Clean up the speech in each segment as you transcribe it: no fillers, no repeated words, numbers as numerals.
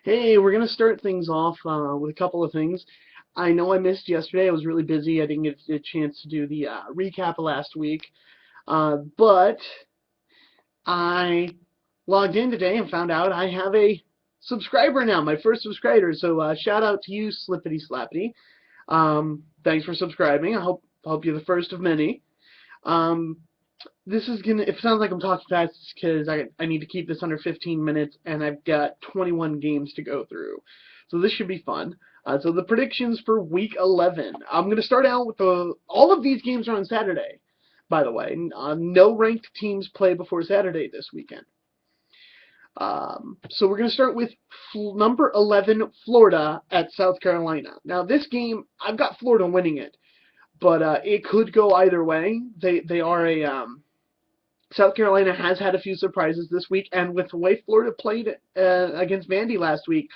Hey, we're gonna start things off with a couple of things. I know I missed yesterday. I was really busy. I didn't get a chance to do the recap of last week. But I logged in today and found out I have a subscriber now, my first subscriber. So shout out to you, Slippity Slappity. Thanks for subscribing. I hope you're the first of many. Um, this is gonna. If it sounds like I'm talking fast, it's because I need to keep this under 15 minutes, and I've got 21 games to go through, so this should be fun. So the predictions for Week 11. I'm gonna start out with all of these games are on Saturday, by the way. No ranked teams play before Saturday this weekend. So we're going to start with number 11, Florida at South Carolina. Now this game, I've got Florida winning it, but it could go either way. They are a South Carolina has had a few surprises this week, and with the way Florida played against Vandy last week,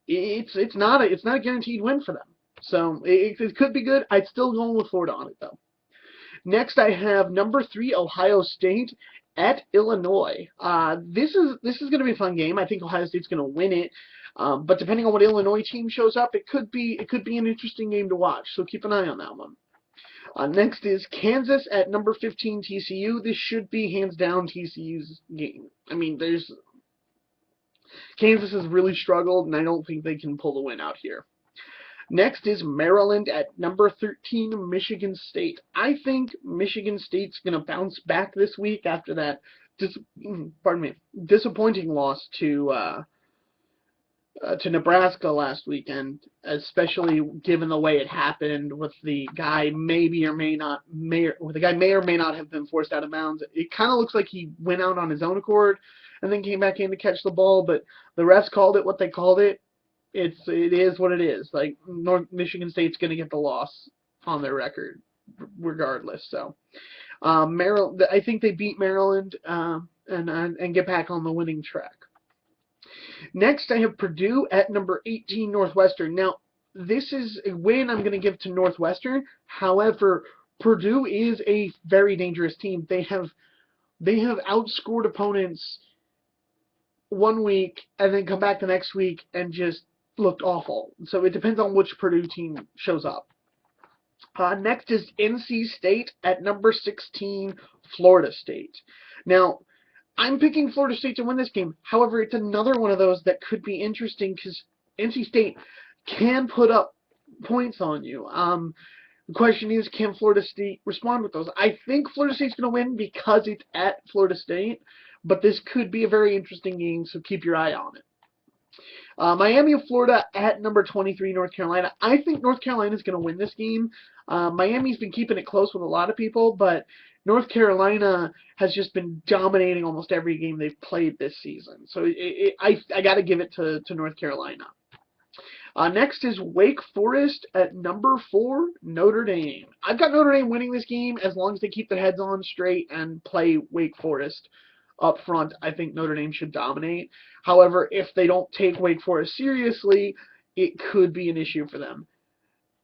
it's not a guaranteed win for them. So it could be good. I'd still go with Florida on it though. Next, I have number 3, Ohio State at Illinois. This is going to be a fun game. I think Ohio State's going to win it. But depending on what Illinois team shows up, it could be an interesting game to watch. So keep an eye on that one. Next is Kansas at number 15, TCU. This should be hands down TCU's game. I mean, Kansas has really struggled, and I don't think they can pull the win out here. Next is Maryland at number 13, Michigan State. I think Michigan State's going to bounce back this week after that disappointing loss to Nebraska last weekend, especially given the way it happened with the guy may or may not have been forced out of bounds. It kind of looks like he went out on his own accord and then came back in to catch the ball, but the refs called it what they called it. It is what it is. Like Michigan State's going to get the loss on their record regardless. So Maryland, I think they beat Maryland and get back on the winning track. Next, I have Purdue at number 18, Northwestern. Now, this is a win I'm going to give to Northwestern. However, Purdue is a very dangerous team. They have outscored opponents one week and then come back the next week and just looked awful. So it depends on which Purdue team shows up. Next is NC State at number 16, Florida State. Now, I'm picking Florida State to win this game. However, it's another one of those that could be interesting because NC State can put up points on you. The question is, can Florida State respond with those? I think Florida State's going to win because it's at Florida State, but this could be a very interesting game, so keep your eye on it. Miami of Florida at number 23, North Carolina. I think North Carolina is going to win this game. Miami's been keeping it close with a lot of people, but North Carolina has just been dominating almost every game they've played this season. So I got to give it to North Carolina. Next is Wake Forest at number 4, Notre Dame. I've got Notre Dame winning this game as long as they keep their heads on straight and play Wake Forest up front. I think Notre Dame should dominate. However, if they don't take Wake Forest seriously, it could be an issue for them.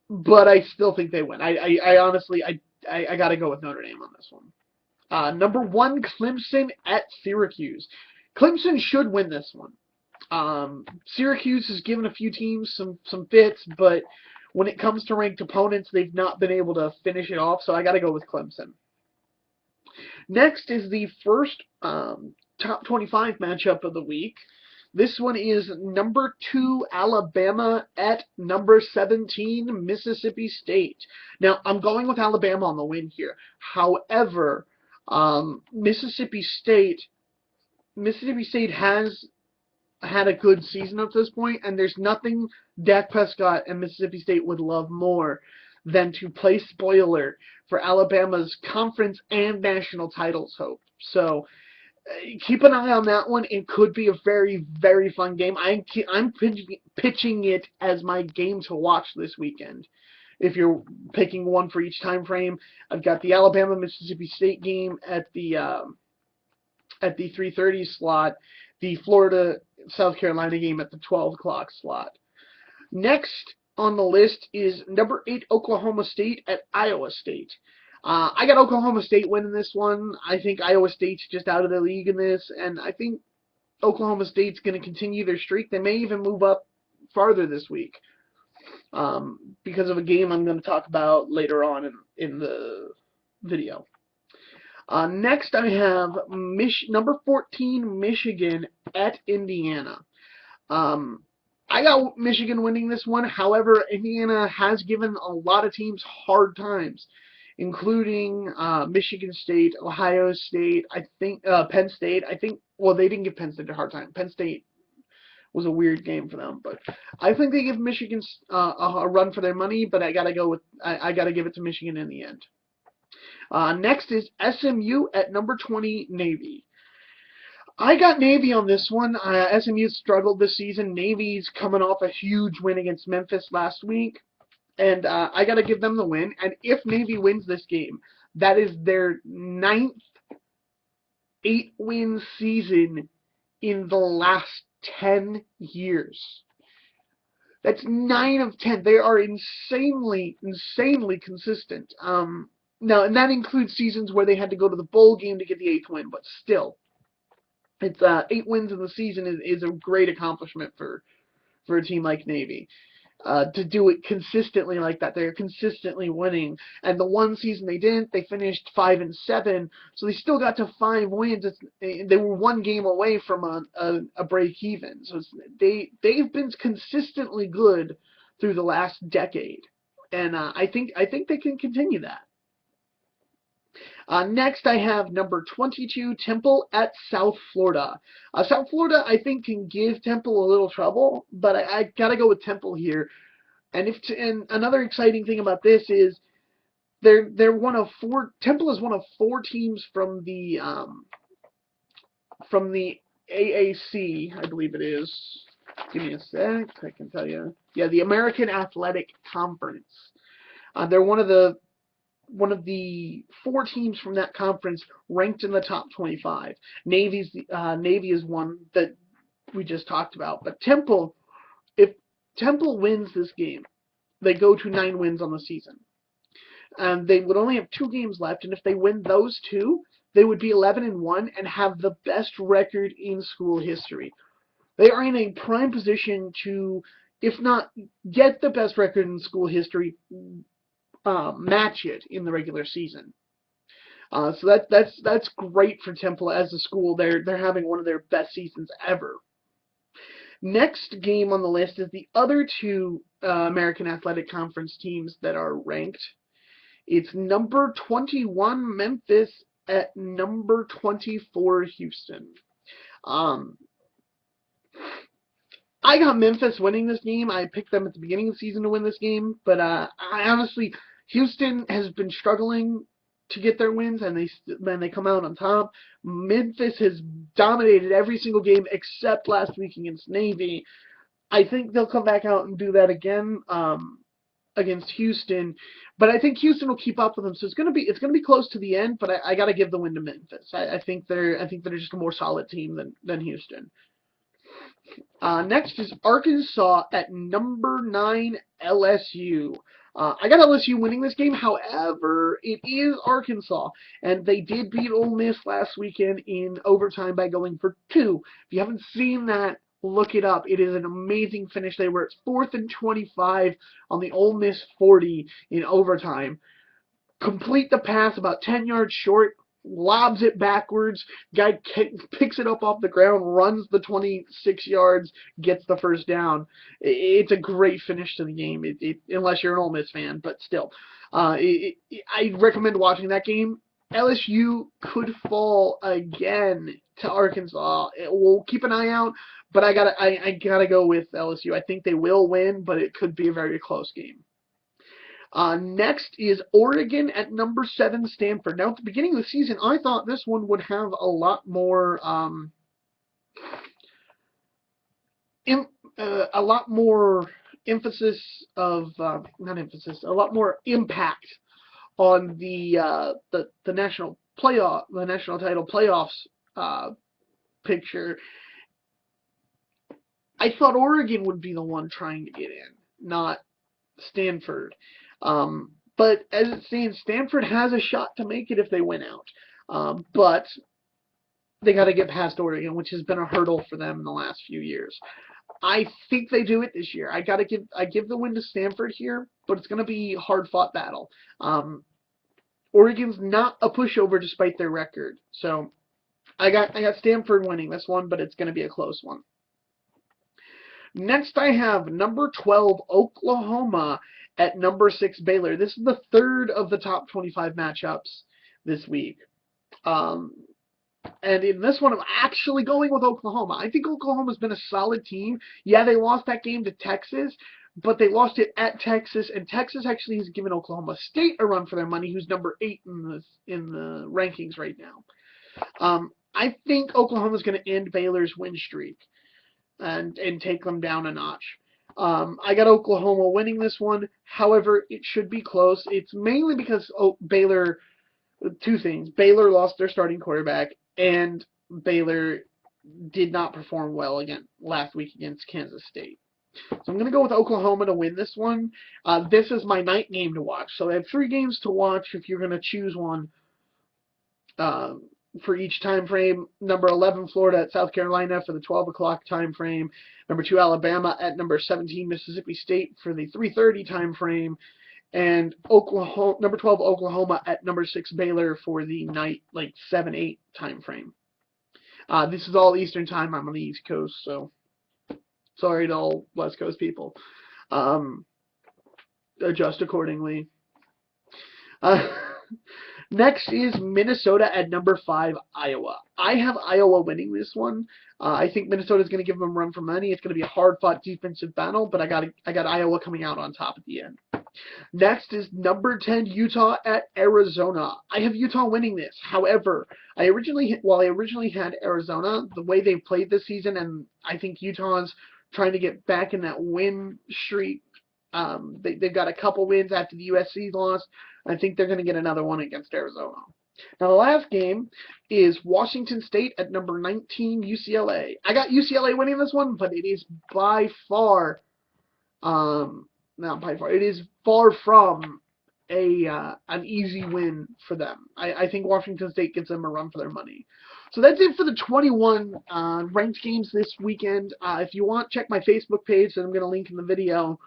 But I still think they win. I honestly, I got to go with Notre Dame on this one. Number 1, Clemson at Syracuse. Clemson should win this one. Syracuse has given a few teams some fits, but when it comes to ranked opponents, they've not been able to finish it off, so I got to go with Clemson. Next is the first top 25 matchup of the week. This one is number 2, Alabama at number 17, Mississippi State. Now, I'm going with Alabama on the win here. However, Mississippi State has had a good season up to this point, and there's nothing Dak Prescott and Mississippi State would love more than to play spoiler for Alabama's conference and national titles hope. So keep an eye on that one. It could be a very, very fun game. I'm pitching it as my game to watch this weekend. If you're picking one for each time frame, I've got the Alabama-Mississippi State game at the 3:30 slot, the Florida-South Carolina game at the 12 o'clock slot. Next on the list is number 8, Oklahoma State at Iowa State. I got Oklahoma State winning this one. I think Iowa State's just out of the league in this, and I think Oklahoma State's going to continue their streak. They may even move up farther this week because of a game I'm going to talk about later on in the video. Next, I have number 14, Michigan at Indiana. I got Michigan winning this one. However, Indiana has given a lot of teams hard times, including Michigan State, Ohio State, I think Penn State. Well, they didn't give Penn State a hard time. Penn State was a weird game for them, but I think they give Michigan a run for their money. But I gotta give it to Michigan in the end. Next is SMU at number 20, Navy. I got Navy on this one. SMU struggled this season. Navy's coming off a huge win against Memphis last week, and I got to give them the win. And if Navy wins this game, that is their 9th 8-win season in the last 10 years. That's 9 of 10. They are insanely consistent. Now, and that includes seasons where they had to go to the bowl game to get the 8th win, but still. It's 8 wins in the season is a great accomplishment for a team like Navy. To do it consistently like that, they're consistently winning. And the one season they didn't, they finished 5-7, so they still got to 5 wins. They were 1 game away from a break even. So they've been consistently good through the last decade, and I think they can continue that. Next, I have number 22, Temple at South Florida. South Florida, I think, can give Temple a little trouble, but I gotta go with Temple here. And another exciting thing about this is they're one of 4. Temple is one of 4 teams from the AAC, I believe it is. Give me a sec, I can tell you. Yeah, the American Athletic Conference. They're one of the 4 teams from that conference ranked in the top 25. Navy is one that we just talked about. But Temple, if Temple wins this game, they go to 9 wins on the season. They would only have 2 games left, and if they win those 2, they would be 11-1 and have the best record in school history. They are in a prime position to, if not get the best record in school history, match it in the regular season. So that's great for Temple as a school. They're having one of their best seasons ever. Next game on the list is the other 2 American Athletic Conference teams that are ranked. It's number 21 Memphis at number 24 Houston. I got Memphis winning this game. I picked them at the beginning of the season to win this game, but I honestly, Houston has been struggling to get their wins, and they come out on top. Memphis has dominated every single game except last week against Navy. I think they'll come back out and do that again against Houston, but I think Houston will keep up with them. So it's gonna be close to the end, but I got to give the win to Memphis. I think they're just a more solid team than Houston. Next is Arkansas at number 9 LSU. I got LSU winning this game. However, it is Arkansas, and they did beat Ole Miss last weekend in overtime by going for 2. If you haven't seen that, look it up. It is an amazing finish. They were at 4th and 25 on the Ole Miss 40 in overtime. Complete the pass about 10 yards short, lobs it backwards, guy picks it up off the ground, runs the 26 yards, gets the first down. It's a great finish to the game, unless you're an Ole Miss fan, but still. I recommend watching that game. LSU could fall again to Arkansas. We'll keep an eye out, but I gotta go with LSU. I think they will win, but it could be a very close game. Next is Oregon at number 7, Stanford. Now, at the beginning of the season, I thought this one would have a lot more, a lot more impact on the national title playoffs picture. I thought Oregon would be the one trying to get in, not Stanford. But as it stands, Stanford has a shot to make it if they win out. But they got to get past Oregon, which has been a hurdle for them in the last few years. I think they do it this year. I give the win to Stanford here, but it's going to be a hard-fought battle. Oregon's not a pushover despite their record, so I got Stanford winning this one, but it's going to be a close one. Next, I have number 12 Oklahoma at number 6 Baylor. This is the third of the top 25 matchups this week. And in this one, I'm actually going with Oklahoma. I think Oklahoma's been a solid team. Yeah, they lost that game to Texas, but they lost it at Texas, and Texas actually has given Oklahoma State a run for their money, who's number 8 in the rankings right now. I think Oklahoma's going to end Baylor's win streak and take them down a notch. I got Oklahoma winning this one. However, it should be close. It's mainly because Baylor, two things. Baylor lost their starting quarterback, and Baylor did not perform well again last week against Kansas State. So I'm going to go with Oklahoma to win this one. This is my night game to watch. So I have 3 games to watch if you're going to choose one for each time frame. Number 11, Florida at South Carolina for the 12 o'clock time frame. Number 2, Alabama at number 17, Mississippi State for the 3:30 time frame. And number 12, Oklahoma at number 6, Baylor for the night, 7-8 time frame. This is all Eastern time. I'm on the East Coast, so sorry to all West Coast people. Adjust accordingly. Next is Minnesota at number 5, Iowa. I have Iowa winning this one. I think Minnesota's going to give them a run for money. It's going to be a hard-fought defensive battle, but I got Iowa coming out on top at the end. Next is number 10, Utah at Arizona. I have Utah winning this. However, while I originally had Arizona, the way they played this season, and I think Utah's trying to get back in that win streak. They've got a couple wins after the USC loss. I think they're going to get another one against Arizona. Now, the last game is Washington State at number 19, UCLA. I got UCLA winning this one, but it is by far, not by far, it is far from an easy win for them. I think Washington State gives them a run for their money. So that's it for the 21 ranked games this weekend. If you want, check my Facebook page that I'm going to link in the video.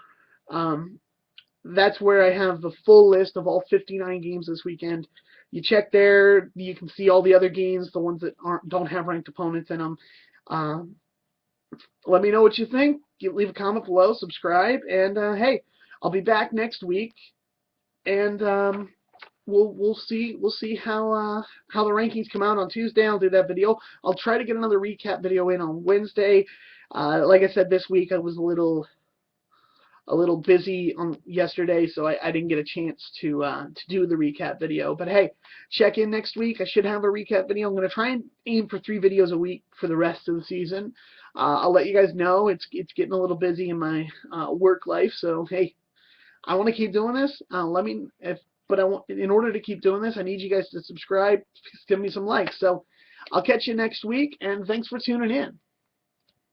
That's where I have the full list of all 59 games this weekend. You check there, you can see all the other games, the ones that don't have ranked opponents in them. Let me know what you think. Leave a comment below, subscribe, and hey, I'll be back next week, and we'll see how the rankings come out on Tuesday. I'll do that video. I'll try to get another recap video in on Wednesday. Like I said, this week I was a little busy on yesterday, so I didn't get a chance to do the recap video. But hey, check in next week. I should have a recap video. I'm going to try and aim for 3 videos a week for the rest of the season. I'll let you guys know it's getting a little busy in my work life. So hey, I want to keep doing this. In order to keep doing this, I need you guys to subscribe. Give me some likes. So I'll catch you next week, and thanks for tuning in.